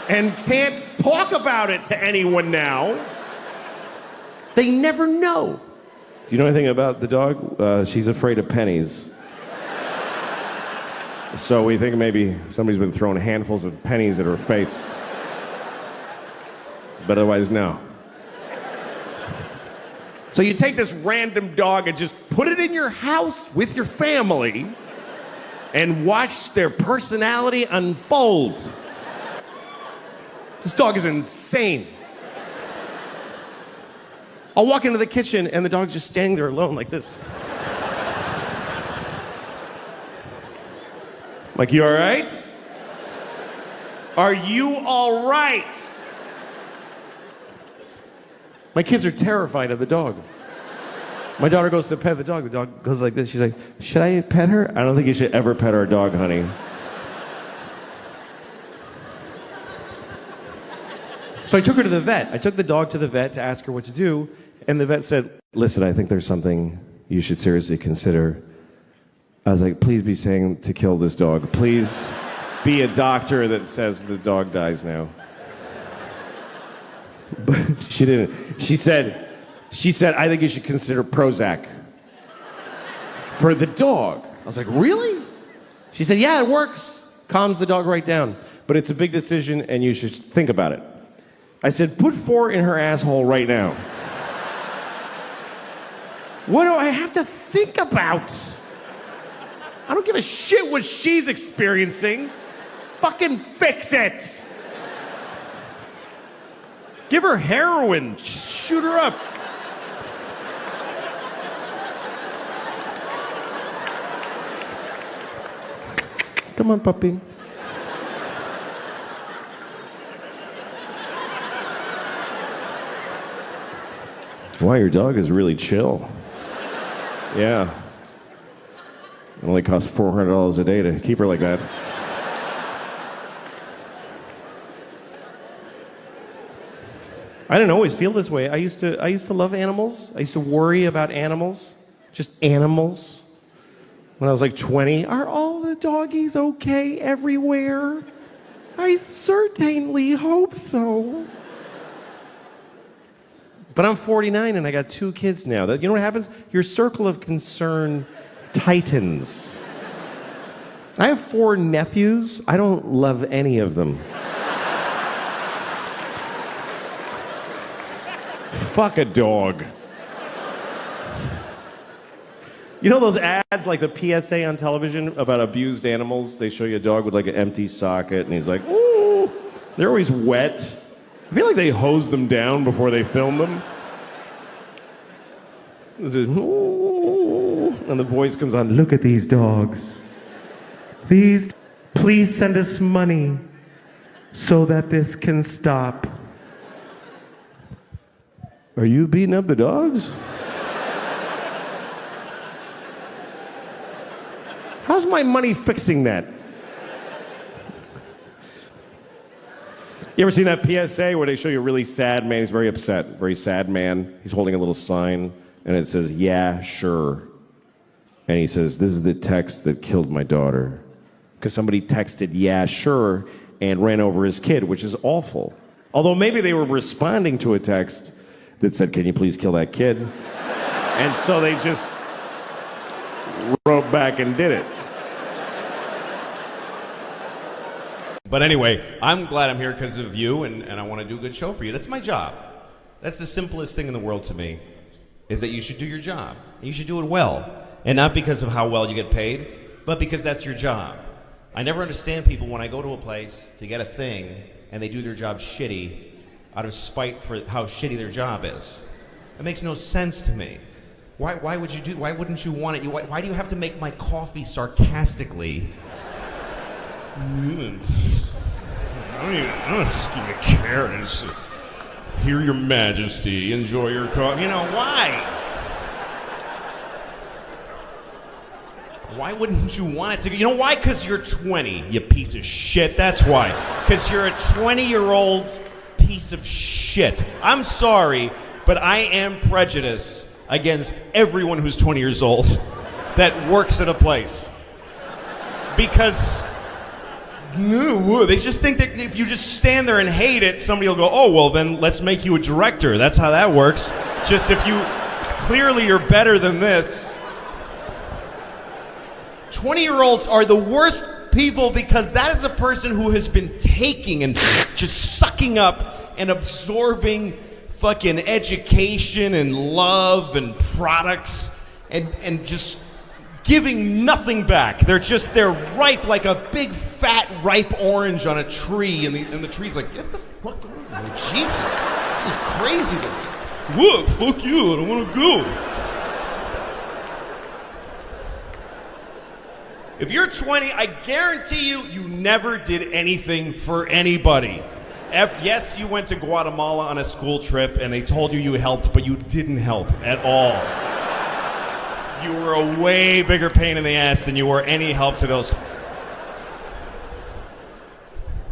and can't talk about it to anyone now. They never know. Do you know anything about the dog? She's afraid of pennies. So we think maybe somebody's been throwing handfuls of pennies at her face. But otherwise, no. So you take this random dog and just put it in your house with your family and watch their personality unfold. This dog is insane. I'll walk into the kitchen and the dog's just standing there alone like this. Like, you all right? Are you all right? My kids are terrified of the dog. My daughter goes to pet the dog. The dog goes like this. She's like, should I pet her? I don't think you should ever pet our dog, honey. So I took her to the vet. I took the dog to the vet to ask her what to do. And the vet said, listen, I think there's something you should seriously consider. I was like, please be saying to kill this dog. Please be a doctor that says the dog dies now. But she didn't. She said, I think you should consider Prozac for the dog. I was like, really? She said, yeah, it works. Calms the dog right down. But it's a big decision and you should think about it. I said, put 4 in her asshole right now. What do I have to think about? I don't give a shit what she's experiencing. Fucking fix it. Give her heroin. Shoot her up. Come on, puppy. Wow, your dog is really chill. Yeah. It only costs $400 a day to keep her like that. I didn't always feel this way. I used to love animals. I used to worry about animals. Just animals. When I was like 20, are all the doggies okay everywhere? I certainly hope so. But I'm 49 and I got 2 kids now. You know what happens? Your circle of concern tightens. I have 4 nephews. I don't love any of them. Fuck a dog. You know those ads, like the PSA on television about abused animals? They show you a dog with like an empty socket and he's like, ooh. They're always wet. I feel like they hose them down before they film them. Ooh, and the voice comes on, look at these dogs. Please send us money so that this can stop. Are you beating up the dogs? How's my money fixing that? You ever seen that PSA where they show you a really sad man? He's very upset, very sad man. He's holding a little sign, and it says, yeah, sure. And he says, this is the text that killed my daughter. Because somebody texted, yeah, sure, and ran over his kid, which is awful. Although maybe they were responding to a text that said, can you please kill that kid? And so they just wrote back and did it. But anyway, I'm glad I'm here because of you, and I want to do a good show for you. That's my job. That's the simplest thing in the world to me, is that you should do your job. You should do it well. And not because of how well you get paid, but because that's your job. I never understand people when I go to a place to get a thing, and they do their job shitty out of spite for how shitty their job is. It makes no sense to me. Why wouldn't you want it? Why do you have to make my coffee sarcastically? I don't just give you carrots. Here, Your Majesty, enjoy your coffee. You know, why? Why wouldn't you want it to? You know why? Because you're 20, you piece of shit. That's why. Because you're a 20-year-old piece of shit. I'm sorry, but I am prejudiced against everyone who's 20 years old that works at a place. Because they just think that if you just stand there and hate it, somebody will go, oh, well, then let's make you a director. That's how that works. Just if you, clearly you're better than this. 20-year-olds are the worst people because that is a person who has been taking and just sucking up and absorbing fucking education and love and products and just giving nothing back. They're ripe like a big fat ripe orange on a tree, and the tree's like, get the fuck out of here. Jesus, this is crazy. What? Fuck you, I don't want to go. If you're 20, I guarantee you never did anything for anybody. Yes, you went to Guatemala on a school trip and they told you helped, but you didn't help at all. You were a way bigger pain in the ass than you were any help to those.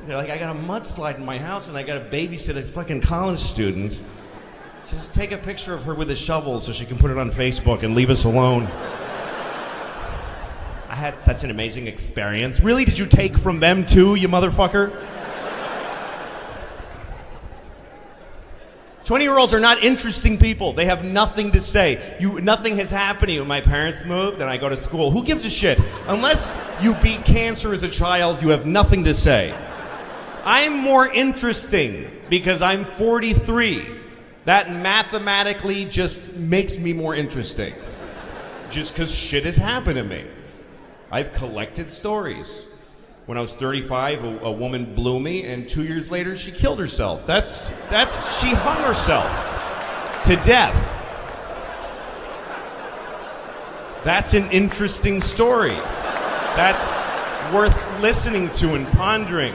They're like, I got a mudslide in my house and I got to babysit a fucking college student. Just take a picture of her with a shovel so she can put it on Facebook and leave us alone. I had such an amazing experience. Really? Did you take from them too, you motherfucker? 20-year-olds are not interesting people. They have nothing to say. Nothing has happened to you. My parents moved and I go to school. Who gives a shit? Unless you beat cancer as a child, you have nothing to say. I'm more interesting because I'm 43. That mathematically just makes me more interesting. Just because shit has happened to me. I've collected stories. When I was 35, a woman blew me, and 2 years later, she killed herself. She hung herself to death. That's an interesting story. That's worth listening to and pondering.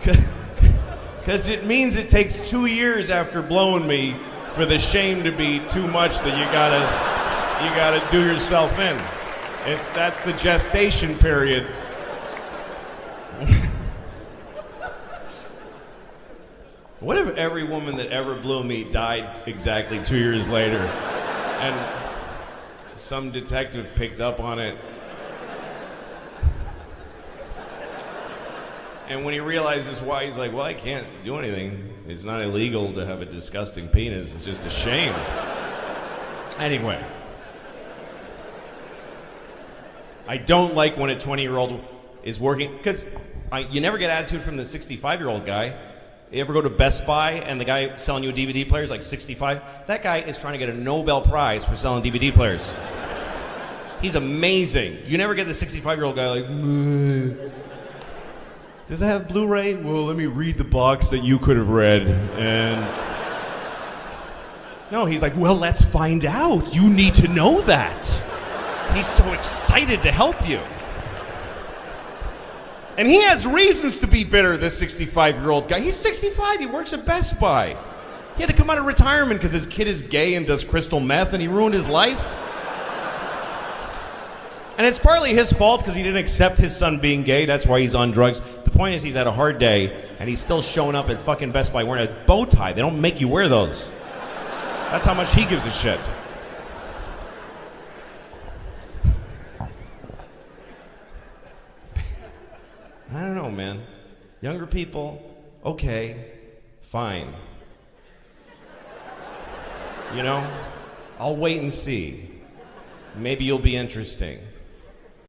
Because it means it takes 2 years after blowing me for the shame to be too much that you gotta do yourself in. That's the gestation period. What if every woman that ever blew me died exactly 2 years later, and some detective picked up on it? And when he realizes why, he's like, well, I can't do anything. It's not illegal to have a disgusting penis. It's just a shame. Anyway. I don't like when a 20-year-old is working, because you never get attitude from the 65-year-old guy. You ever go to Best Buy and the guy selling you a DVD player is like 65? That guy is trying to get a Nobel Prize for selling DVD players. He's amazing. You never get the 65-year-old guy like, meh. Does it have Blu-ray? Well, let me read the box that you could have read. And no, he's like, well, let's find out. You need to know that. He's so excited to help you. And he has reasons to be bitter, this 65-year-old guy. He's 65, he works at Best Buy. He had to come out of retirement because his kid is gay and does crystal meth and he ruined his life. And it's partly his fault because he didn't accept his son being gay. That's why he's on drugs. The point is he's had a hard day and he's still showing up at fucking Best Buy wearing a bow tie. They don't make you wear those. That's how much he gives a shit. I don't know, man. Younger people, okay, fine. You know, I'll wait and see. Maybe you'll be interesting.